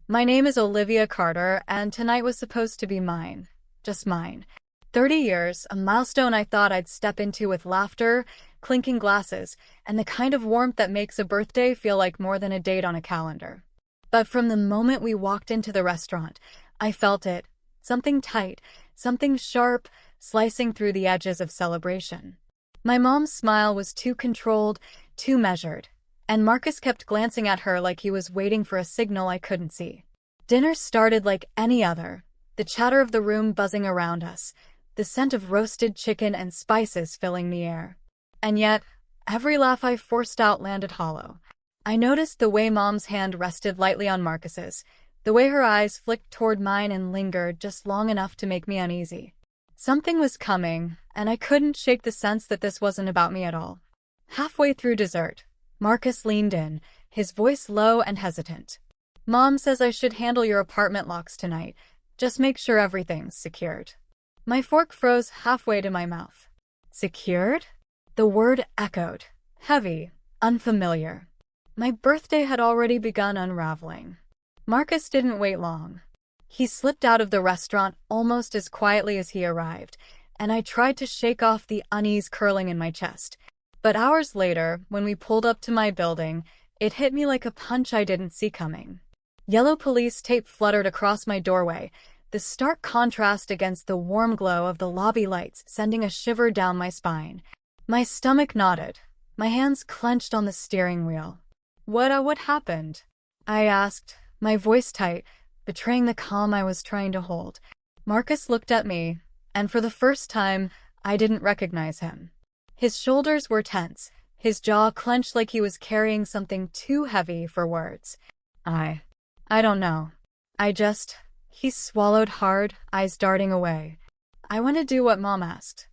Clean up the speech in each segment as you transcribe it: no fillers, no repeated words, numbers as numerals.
My name is Olivia Carter, and tonight was supposed to be mine. Just mine. 30 years, a milestone I thought I'd step into with laughter, clinking glasses, and the kind of warmth that makes a birthday feel like more than a date on a calendar. But from the moment we walked into the restaurant, I felt it. Something tight, something sharp, slicing through the edges of celebration. My mom's smile was too controlled, too measured, and Marcus kept glancing at her like he was waiting for a signal I couldn't see. Dinner started like any other, the chatter of the room buzzing around us, the scent of roasted chicken and spices filling the air. And yet, every laugh I forced out landed hollow. I noticed the way Mom's hand rested lightly on Marcus's, the way her eyes flicked toward mine and lingered just long enough to make me uneasy. Something was coming, and I couldn't shake the sense that this wasn't about me at all. Halfway through dessert, Marcus leaned in, his voice low and hesitant. "Mom says I should handle your apartment locks tonight. Just make sure everything's secured." My fork froze halfway to my mouth. Secured? The word echoed, heavy, unfamiliar. My birthday had already begun unraveling. Marcus didn't wait long. He slipped out of the restaurant almost as quietly as he arrived, and I tried to shake off the unease curling in my chest. But hours later, when we pulled up to my building, it hit me like a punch I didn't see coming. Yellow police tape fluttered across my doorway, the stark contrast against the warm glow of the lobby lights sending a shiver down my spine. My stomach knotted, my hands clenched on the steering wheel. What happened?" I asked, my voice tight, betraying the calm I was trying to hold. Marcus looked at me, and for the first time, I didn't recognize him. His shoulders were tense, his jaw clenched like he was carrying something too heavy for words. I don't know. He swallowed hard, eyes darting away. "I want to do what Mom asked.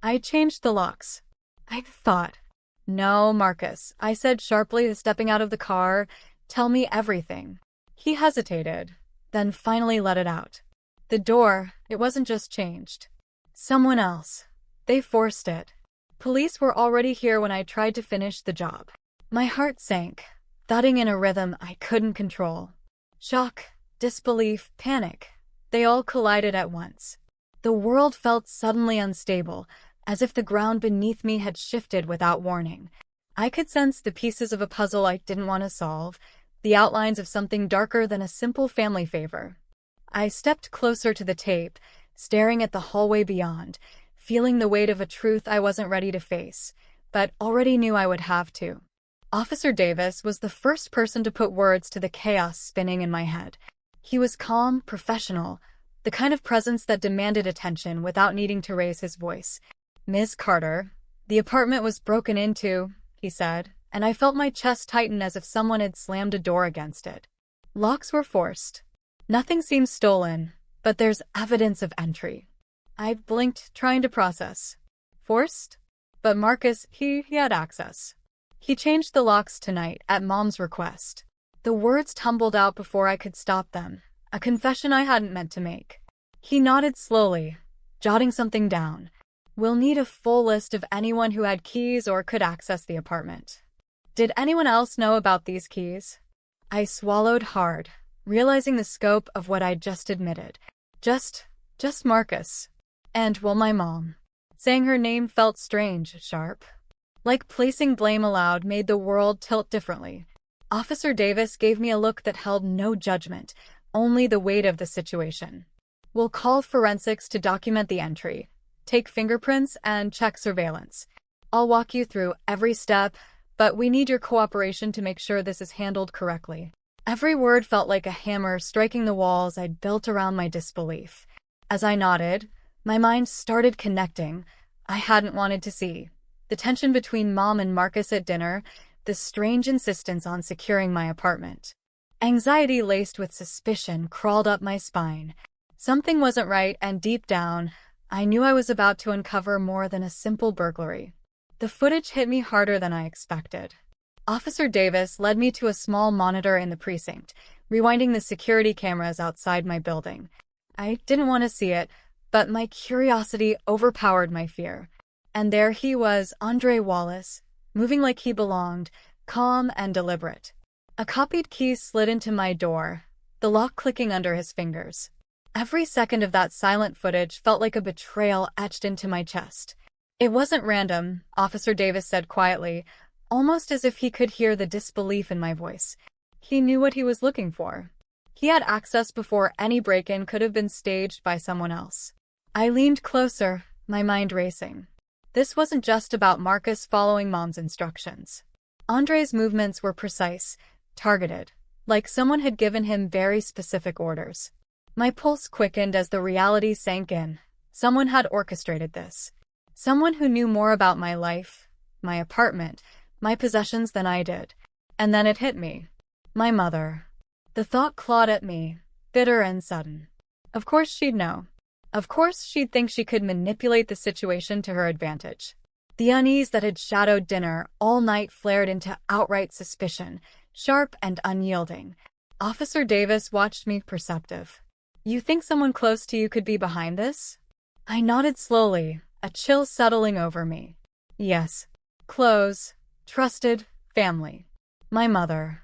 I changed the locks." I thought. "No, Marcus," I said sharply, stepping out of the car. "Tell me everything." He hesitated, then finally let it out. "The door, it wasn't just changed. Someone else. They forced it. Police were already here when I tried to finish the job." My heart sank, thudding in a rhythm I couldn't control. Shock, disbelief, panic. They all collided at once. The world felt suddenly unstable, as if the ground beneath me had shifted without warning. I could sense the pieces of a puzzle I didn't want to solve, the outlines of something darker than a simple family favor. I stepped closer to the tape, staring at the hallway beyond, feeling the weight of a truth I wasn't ready to face, but already knew I would have to. Officer Davis was the first person to put words to the chaos spinning in my head. He was calm, professional, the kind of presence that demanded attention without needing to raise his voice. "Ms. Carter, the apartment was broken into," he said, and I felt my chest tighten as if someone had slammed a door against it. "Locks were forced. Nothing seems stolen, but there's evidence of entry." I blinked, trying to process. "Forced?" But Marcus, he had access. "He changed the locks tonight, at Mom's request." The words tumbled out before I could stop them, a confession I hadn't meant to make. He nodded slowly, jotting something down. "We'll need a full list of anyone who had keys or could access the apartment." Did anyone else know about these keys? I swallowed hard, realizing the scope of what I'd just admitted. Just Marcus. And, well, my mom. Saying her name felt strange, sharp. Like placing blame aloud made the world tilt differently. Officer Davis gave me a look that held no judgment, only the weight of the situation. "We'll call forensics to document the entry, take fingerprints, and check surveillance. I'll walk you through every step, but we need your cooperation to make sure this is handled correctly." Every word felt like a hammer striking the walls I'd built around my disbelief. As I nodded, my mind started connecting. I hadn't wanted to see. The tension between Mom and Marcus at dinner, the strange insistence on securing my apartment. Anxiety laced with suspicion crawled up my spine. Something wasn't right, and deep down, I knew I was about to uncover more than a simple burglary. The footage hit me harder than I expected. Officer Davis led me to a small monitor in the precinct, rewinding the security cameras outside my building. I didn't want to see it, but my curiosity overpowered my fear. And there he was, Andre Wallace, moving like he belonged, calm and deliberate. A copied key slid into my door, the lock clicking under his fingers. Every second of that silent footage felt like a betrayal etched into my chest. It wasn't random, Officer Davis said quietly, almost as if he could hear the disbelief in my voice. He knew what he was looking for. He had access before any break-in could have been staged by someone else. I leaned closer, my mind racing. This wasn't just about Marcus following Mom's instructions. Andre's movements were precise, targeted, like someone had given him very specific orders. My pulse quickened as the reality sank in. Someone had orchestrated this. Someone who knew more about my life, my apartment, my possessions than I did. And then it hit me. My mother. The thought clawed at me, bitter and sudden. Of course she'd know. Of course she'd think she could manipulate the situation to her advantage. The unease that had shadowed dinner all night flared into outright suspicion, sharp and unyielding. Officer Davis watched me perceptive. You think someone close to you could be behind this? I nodded slowly, a chill settling over me. Yes. Close. Trusted. Family. My mother.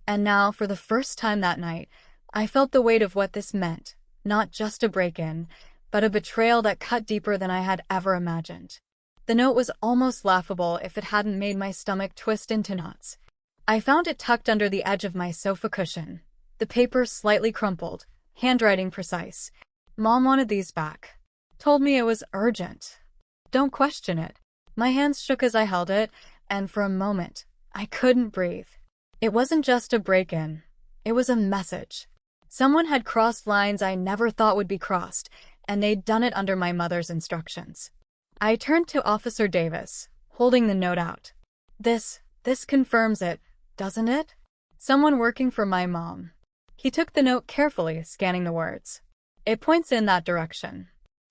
And now, for the first time that night, I felt the weight of what this meant. Not just a break-in, but a betrayal that cut deeper than I had ever imagined. The note was almost laughable if it hadn't made my stomach twist into knots. I found it tucked under the edge of my sofa cushion. The paper slightly crumpled, handwriting precise. Mom wanted these back. Told me it was urgent. Don't question it. My hands shook as I held it, and for a moment, I couldn't breathe. It wasn't just a break-in. It was a message. Someone had crossed lines I never thought would be crossed, and they'd done it under my mother's instructions. I turned to Officer Davis, holding the note out. This confirms it, doesn't it? Someone working for my mom. He took the note carefully, scanning the words. It points in that direction.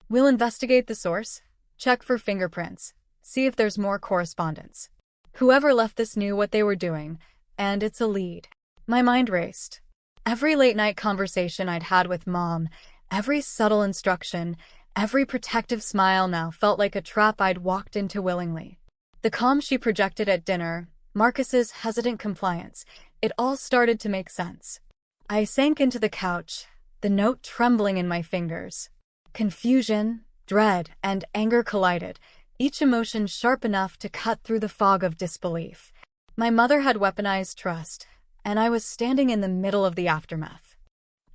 We'll investigate the source, check for fingerprints, see if there's more correspondence. Whoever left this knew what they were doing, and it's a lead. My mind raced. Every late-night conversation I'd had with Mom, every subtle instruction, every protective smile now felt like a trap I'd walked into willingly. The calm she projected at dinner, Marcus's hesitant compliance, it all started to make sense. I sank into the couch, the note trembling in my fingers. Confusion, dread, and anger collided, each emotion sharp enough to cut through the fog of disbelief. My mother had weaponized trust, and I was standing in the middle of the aftermath.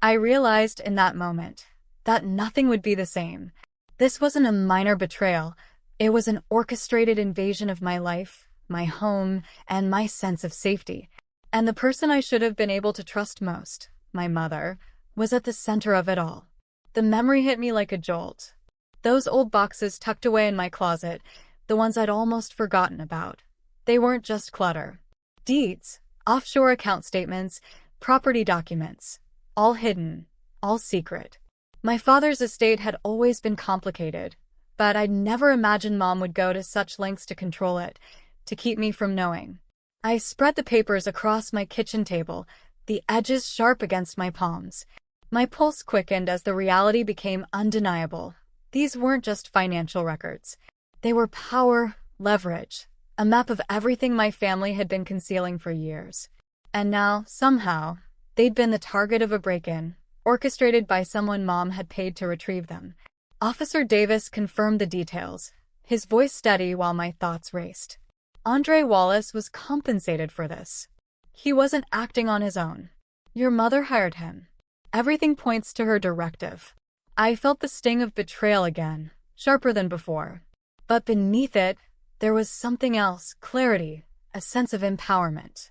I realized in that moment that nothing would be the same. This wasn't a minor betrayal. It was an orchestrated invasion of my life, my home, and my sense of safety. And the person I should have been able to trust most, my mother, was at the center of it all. The memory hit me like a jolt. Those old boxes tucked away in my closet, the ones I'd almost forgotten about. They weren't just clutter. Deeds, offshore account statements, property documents, all hidden, all secret. My father's estate had always been complicated, but I'd never imagined Mom would go to such lengths to control it, to keep me from knowing. I spread the papers across my kitchen table, the edges sharp against my palms. My pulse quickened as the reality became undeniable. These weren't just financial records. They were power, leverage, a map of everything my family had been concealing for years. And now, somehow, they'd been the target of a break-in, orchestrated by someone Mom had paid to retrieve them. Officer Davis confirmed the details, his voice steady while my thoughts raced. Andre Wallace was compensated for this. He wasn't acting on his own. Your mother hired him. Everything points to her directive. I felt the sting of betrayal again, sharper than before. But beneath it, there was something else, clarity, a sense of empowerment.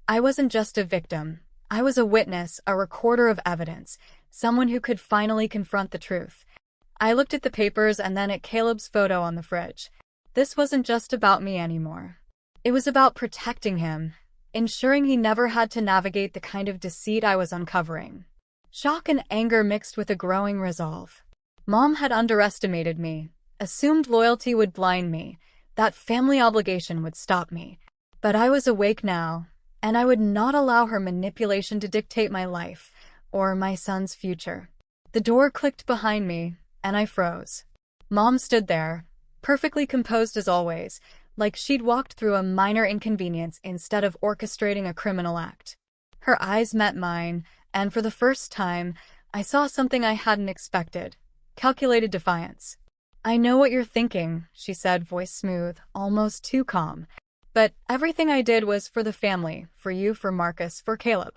I wasn't just a victim. I was a witness, a recorder of evidence, someone who could finally confront the truth. I looked at the papers and then at Caleb's photo on the fridge. This wasn't just about me anymore. It was about protecting him, ensuring he never had to navigate the kind of deceit I was uncovering. Shock and anger mixed with a growing resolve. Mom had underestimated me, assumed loyalty would blind me, that family obligation would stop me. But I was awake now, and I would not allow her manipulation to dictate my life or my son's future. The door clicked behind me, and I froze. Mom stood there, perfectly composed as always, like she'd walked through a minor inconvenience instead of orchestrating a criminal act. Her eyes met mine, and for the first time, I saw something I hadn't expected: calculated defiance. "I know what you're thinking," she said, voice smooth, almost too calm. "But everything I did was for the family, for you, for Marcus, for Caleb."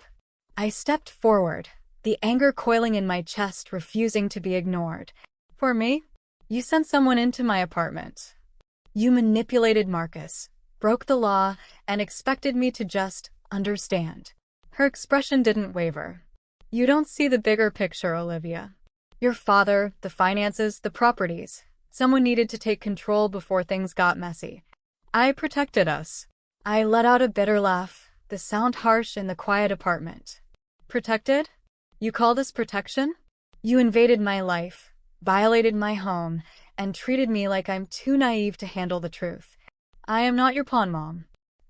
I stepped forward, the anger coiling in my chest, refusing to be ignored. "For me? You sent someone into my apartment. You manipulated Marcus, broke the law, and expected me to just understand." Her expression didn't waver. "You don't see the bigger picture, Olivia. Your father, the finances, the properties. Someone needed to take control before things got messy. I protected us." I let out a bitter laugh, the sound harsh in the quiet apartment. "Protected? You call this protection? You invaded my life, violated my home, and treated me like I'm too naive to handle the truth. I am not your pawn, Mom.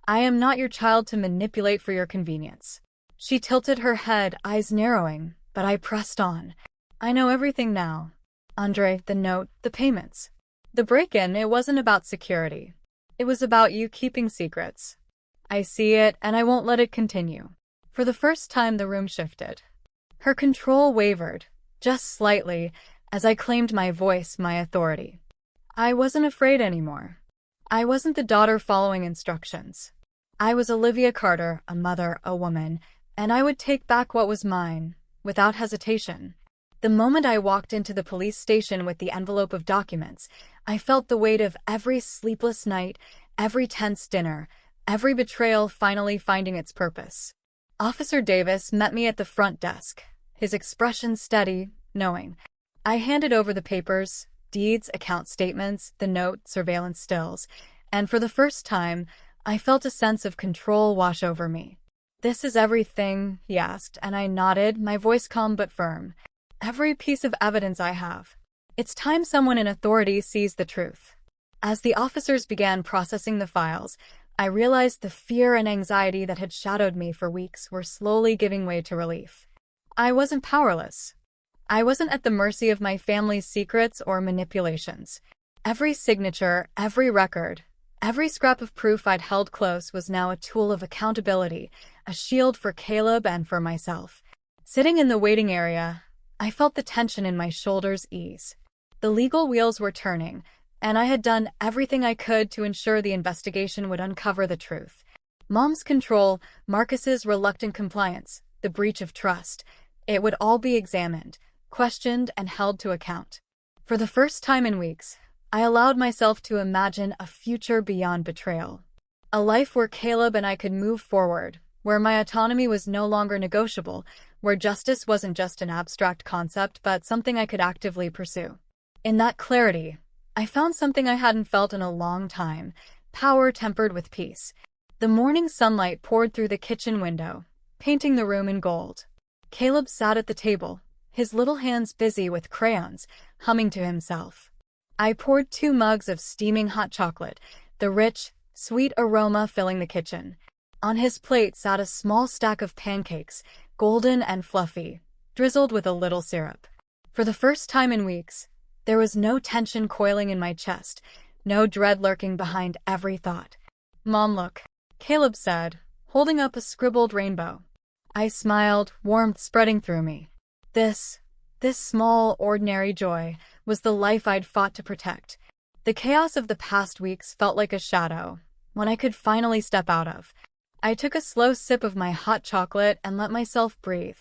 I am not your child to manipulate for your convenience." She tilted her head, eyes narrowing, but I pressed on. "I know everything now. Andre, the note, the payments. The break-in, it wasn't about security. It was about you keeping secrets. I see it, and I won't let it continue." For the first time, the room shifted. Her control wavered, just slightly, as I claimed my voice, my authority. I wasn't afraid anymore. I wasn't the daughter following instructions. I was Olivia Carter, a mother, a woman, and I would take back what was mine, without hesitation. The moment I walked into the police station with the envelope of documents, I felt the weight of every sleepless night, every tense dinner, every betrayal finally finding its purpose. Officer Davis met me at the front desk, his expression steady, knowing. I handed over the papers, deeds, account statements, the note, surveillance stills, and for the first time, I felt a sense of control wash over me. "This is everything?" he asked, and I nodded, my voice calm but firm. "Every piece of evidence I have. It's time someone in authority sees the truth." As the officers began processing the files, I realized the fear and anxiety that had shadowed me for weeks were slowly giving way to relief. I wasn't powerless. I wasn't at the mercy of my family's secrets or manipulations. Every signature, every record, every scrap of proof I'd held close was now a tool of accountability, a shield for Caleb and for myself. Sitting in the waiting area, I felt the tension in my shoulders ease. The legal wheels were turning, and I had done everything I could to ensure the investigation would uncover the truth. Mom's control, Marcus's reluctant compliance, the breach of trust. It would all be examined, questioned, and held to account. For the first time in weeks, I allowed myself to imagine a future beyond betrayal. A life where Caleb and I could move forward, where my autonomy was no longer negotiable, where justice wasn't just an abstract concept but something I could actively pursue. In that clarity, I found something I hadn't felt in a long time: power tempered with peace. The morning sunlight poured through the kitchen window, painting the room in gold. Caleb sat at the table, his little hands busy with crayons, humming to himself. I poured 2 mugs of steaming hot chocolate, the rich, sweet aroma filling the kitchen. On his plate sat a small stack of pancakes, golden and fluffy, drizzled with a little syrup. For the first time in weeks, there was no tension coiling in my chest, no dread lurking behind every thought. "Mom, look," Caleb said, holding up a scribbled rainbow. I smiled, warmth spreading through me. This small, ordinary joy was the life I'd fought to protect. The chaos of the past weeks felt like a shadow, one I could finally step out of. I took a slow sip of my hot chocolate and let myself breathe.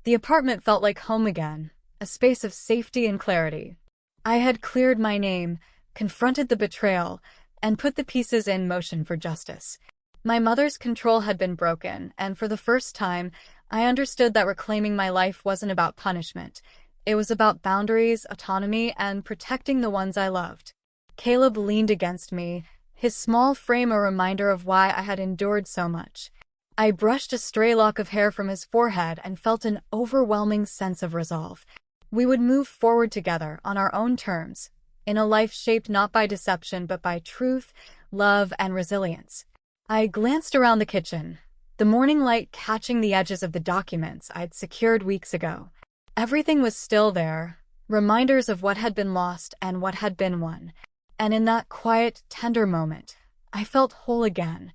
The apartment felt like home again, a space of safety and clarity. I had cleared my name, confronted the betrayal, and put the pieces in motion for justice. My mother's control had been broken, and for the first time, I understood that reclaiming my life wasn't about punishment. It was about boundaries, autonomy, and protecting the ones I loved. Caleb leaned against me, his small frame a reminder of why I had endured so much. I brushed a stray lock of hair from his forehead and felt an overwhelming sense of resolve. We would move forward together on our own terms, in a life shaped not by deception but by truth, love, and resilience. I glanced around the kitchen, the morning light catching the edges of the documents I'd secured weeks ago. Everything was still there, reminders of what had been lost and what had been won. And in that quiet, tender moment, I felt whole again.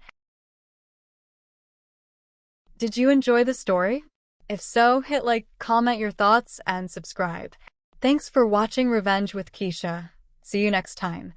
Did you enjoy the story? If so, hit like, comment your thoughts, and subscribe. Thanks for watching Revenge with Keisha. See you next time.